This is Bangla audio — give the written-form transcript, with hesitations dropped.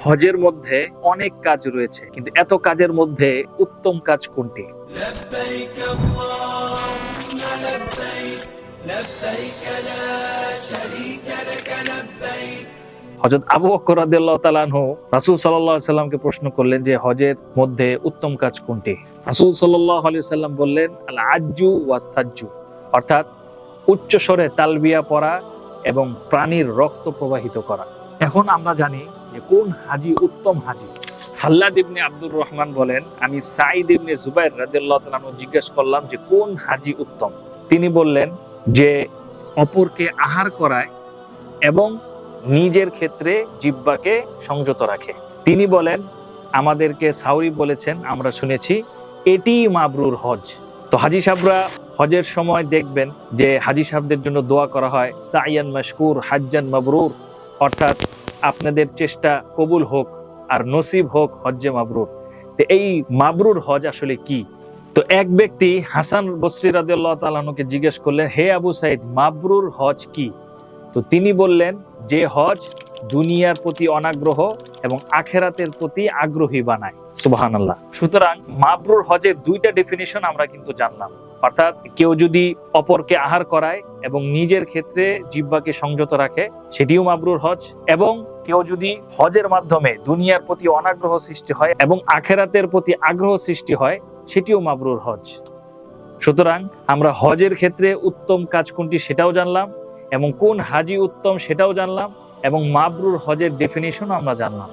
হজের মধ্যে অনেক কাজ রয়েছে, কিন্তু এত কাজের মধ্যে উত্তম কাজ কোনটি? لبيك اللهم لبيك لبيك لا شريك لك لبيك হযরত আবু বকর রাদিয়াল্লাহু তাআলা আনহু রাসূল সাল্লাল্লাহু আলাইহি সাল্লামকে প্রশ্ন করলেন যে হজের মধ্যে উত্তম কাজ কোনটি? রাসূল সাল্লাল্লাহু আলাইহি সাল্লাম বললেন আল আজ্জু ওয়াস সাজ্জু, অর্থাৎ উচ্চ স্বরে তালবিয়া পড়া এবং প্রাণীর রক্ত প্রবাহিত করা। এখন আমরা জানি যে কোন হাজী উত্তম হাজী। খাল্লাদ ইবনে আব্দুর রহমান বলেন, আমি সাঈদ ইবনে জুবাইর রাদিয়াল্লাহু তাআলা আনহু জিজ্ঞেস করলাম যে কোন হাজী উত্তম। তিনি বললেন যে অপরকে আহার করায় এবং নিজের ক্ষেত্রে জিহ্বাকে সংযত রাখে। তিনি বলেন, আমাদেরকে সাউরি বলেছেন, আমরা শুনেছি এটিই মাবরুর হজ। তো হাজী সাহেবরা হজের সময় দেখবেন যে হাজী সাহেবদের জন্য দোয়া করা হয় সাইয়ান মাশকুর হাজ্জান মাবরুর, অর্থাৎ আপনাদের চেষ্টা কবুল হোক আর নসিব হোক হজ্জে মাবরুর। তো এই মাবরুর হজ আসলে কি? তো এক ব্যক্তি হাসান বসরি রাদিয়াল্লাহু তাআলা আনহুকে জিজ্ঞেস করলেন, হে আবু সাইদ, মাবরুর হজ কি? তো তিনি বললেন, যে হজ দুনিয়ার প্রতি অনাগ্রহ এবং আখেরাতের প্রতি আগ্রহী বানায়। সুবহানাল্লাহ। সুতরাং মাবরুর হজের দুইটা ডেফিনিশন আমরা কিন্তু জানলাম, অর্থাৎ কেউ যদি অপরকে আহার করায় এবং নিজের ক্ষেত্রে জিহ্বাকে সংযত রাখে সেটিও মাবরুর হজ, এবং কেউ যদি হজের মাধ্যমে দুনিয়ার প্রতি অনাগ্রহ সৃষ্টি হয় এবং আখেরাতের প্রতি আগ্রহ সৃষ্টি হয় সেটিও মাবরুর হজ। সুতরাং আমরা হজের ক্ষেত্রে উত্তম কাজ কোনটি সেটাও জানলাম, এবং কোন হাজী উত্তম সেটাও জানলাম, এবং মাবরুর হজের ডেফিনিশনও আমরা জানলাম।